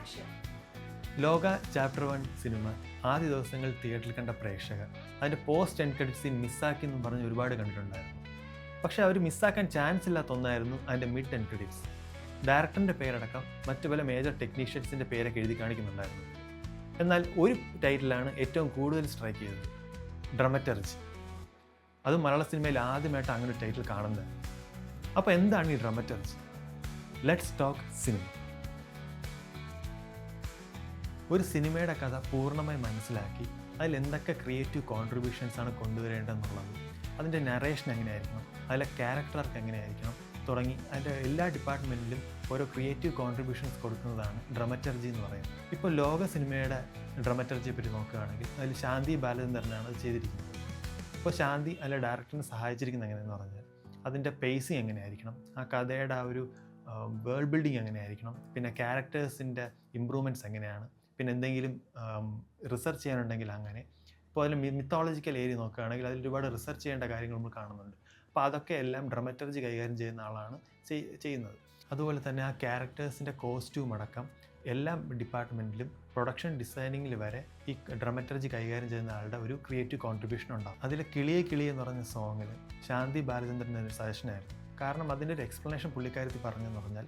Action. ലോക chapter 1 cinema ആദ്യ ദിവസങ്ങൾ തിയേറ്ററിൽ കണ്ട പ്രേക്ഷകർ അതിൻ്റെ പോസ്റ്റ് എൻഡ് ക്രെഡിറ്റ് സീൻ മിസ്സാക്കി എന്ന് പറഞ്ഞ് ഒരുപാട് കണ്ടിട്ടുണ്ടായിരുന്നു. പക്ഷേ അവർ മിസ്സാക്കാൻ ചാൻസ് ഇല്ലാത്ത ഒന്നായിരുന്നു അതിൻ്റെ മിഡ് എൻഡ് ക്രെഡിറ്റ്സ്. ഡയറക്ടറിൻ്റെ പേരടക്കം മറ്റു പല മേജർ ടെക്നീഷ്യൻസിൻ്റെ പേരൊക്കെ എഴുതി കാണിക്കുന്നുണ്ടായിരുന്നു. എന്നാൽ ഒരു ടൈറ്റിലാണ് ഏറ്റവും കൂടുതൽ സ്ട്രൈക്ക് ചെയ്തത്, ഡ്രമറ്റർജി. അത് മലയാള സിനിമയിൽ ആദ്യമായിട്ട് അങ്ങനെ ഒരു ടൈറ്റിൽ കാണുന്നത്. അപ്പോൾ എന്താണ് ഈ ഡ്രമറ്റർജി? Let's talk cinema. ഒരു സിനിമയുടെ കഥ പൂർണ്ണമായി മനസ്സിലാക്കി അതിൽ എന്തൊക്കെ ക്രിയേറ്റീവ് കോൺട്രിബ്യൂഷൻസ് ആണ് കൊണ്ടുവരേണ്ടതെന്നുള്ളത്, അതിൻ്റെ നറേഷൻ എങ്ങനെയായിരിക്കണം, അതിലെ ക്യാരക്ടർക്ക് എങ്ങനെയായിരിക്കണം തുടങ്ങി അതിൻ്റെ എല്ലാ ഡിപ്പാർട്ട്മെൻറ്റിലും ഓരോ ക്രിയേറ്റീവ് കോൺട്രിബ്യൂഷൻസ് കൊടുക്കുന്നതാണ് ഡ്രമറ്റർജി എന്ന് പറയുന്നത്. ഇപ്പോൾ ലോക സിനിമയുടെ ഡ്രമറ്റർജിയെ പറ്റി നോക്കുകയാണെങ്കിൽ അതിൽ ശാന്തി ബാലചന്ദ്രനാണ് അത് ചെയ്തിരിക്കുന്നത്. ഇപ്പോൾ ശാന്തി അതിലെ ഡയറക്ടറിനെ സഹായിച്ചിരിക്കുന്നത് എങ്ങനെയെന്ന് പറഞ്ഞാൽ അതിൻ്റെ പേസിങ് എങ്ങനെയായിരിക്കണം, ആ കഥയുടെ ആ ഒരു വേൾഡ് ബിൽഡിങ് എങ്ങനെയായിരിക്കണം, പിന്നെ ക്യാരക്ടേഴ്സിൻ്റെ ഇമ്പ്രൂവ്മെൻറ്റ്സ് എങ്ങനെയാണ്, പിന്നെ എന്തെങ്കിലും റിസർച്ച് ചെയ്യാനുണ്ടെങ്കിൽ അങ്ങനെ. ഇപ്പോൾ അതിൽ മിത്തോളജിക്കൽ ഏരിയ നോക്കുകയാണെങ്കിൽ അതിൽ ഒരുപാട് റിസർച്ച് ചെയ്യേണ്ട കാര്യങ്ങൾ നമ്മൾ കാണുന്നുണ്ട്. അപ്പോൾ അതൊക്കെ എല്ലാം ഡ്രമറ്റർജി കൈകാര്യം ചെയ്യുന്ന ആളാണ് ചെയ്യുന്നത്. അതുപോലെ തന്നെ ആ ക്യാരക്ടേഴ്സിൻ്റെ കോസ്റ്റ്യൂം അടക്കം എല്ലാ ഡിപ്പാർട്ട്മെൻറ്റിലും പ്രൊഡക്ഷൻ ഡിസൈനിങ്ങിൽ വരെ ഈ ഡ്രമറ്റർജി കൈകാര്യം ചെയ്യുന്ന ആളുടെ ഒരു ക്രിയേറ്റീവ് കോൺട്രിബ്യൂഷൻ ഉണ്ടാകും. അതിൽ കിളിയെ കിളിയെ എന്ന് പറഞ്ഞ സോങ്ങിൽ ശാന്തി ബാലചന്ദ്രൻ്റെ ഒരു സജഷനായിരുന്നു. കാരണം അതിൻ്റെ ഒരു എക്സ്പ്ലനേഷൻ പുള്ളിക്കാരത്തി പറഞ്ഞതെന്ന് പറഞ്ഞാൽ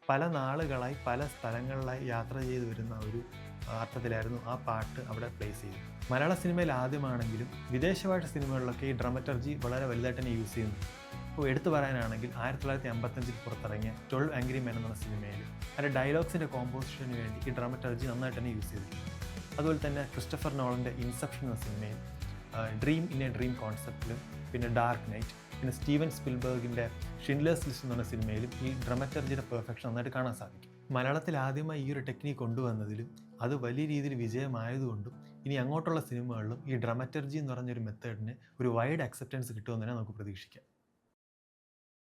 പല നാളുകളായി പല സ്ഥലങ്ങളിലായി യാത്ര ചെയ്ത് വരുന്ന ഒരു അർത്ഥത്തിലായിരുന്നു ആ പാട്ട് അവിടെ പ്ലേസ് ചെയ്തത്. മലയാള സിനിമയിൽ ആദ്യമാണെങ്കിലും വിദേശഭാഷ സിനിമകളിലൊക്കെ ഈ ഡ്രമറ്റർജി വളരെ വലുതായിട്ട് തന്നെ യൂസ് ചെയ്യുന്നു. ഇപ്പോൾ എടുത്തു പറയാനാണെങ്കിൽ 1955 പുറത്തിറങ്ങിയ 12 ആംഗ്രി മെൻ എന്ന സിനിമയിൽ അതിൻ്റെ ഡയലോഗ്സിൻ്റെ കോമ്പോസിഷന് വേണ്ടി ഈ ഡ്രമറ്റർജി നന്നായിട്ട് തന്നെ യൂസ് ചെയ്തിട്ടുണ്ട്. അതുപോലെ തന്നെ ക്രിസ്റ്റഫർ നോളൻ്റെ ഇൻസെപ്ഷൻ എന്ന സിനിമയിൽ ഡ്രീം ഇൻ എ ഡ്രീം കോൺസെപ്റ്റിലും, പിന്നെ ഡാർക്ക് നൈറ്റ്, പിന്നെ സ്റ്റീവൻ സ്പിൽബർഗിൻ്റെ ഷിൻഡ്ലേഴ്സ് ലിസ്റ്റ് എന്ന് പറഞ്ഞ സിനിമയിലും ഈ ഡ്രമറ്റർജിയുടെ പെർഫെക്ഷൻ നന്നായിട്ട് കാണാൻ സാധിക്കും. മലയാളത്തിൽ ആദ്യമായി ഈ ഒരു ടെക്നിക്ക് കൊണ്ടുവന്നതിലും അത് വലിയ രീതിയിൽ വിജയമായതുകൊണ്ടും ഇനി അങ്ങോട്ടുള്ള സിനിമകളിലും ഈ ഡ്രമറ്റർജി എന്ന് പറഞ്ഞൊരു മെത്തേഡിന് ഒരു വൈഡ് അക്സെപ്റ്റൻസ് കിട്ടുമെന്ന് തന്നെ നമുക്ക് പ്രതീക്ഷിക്കാം.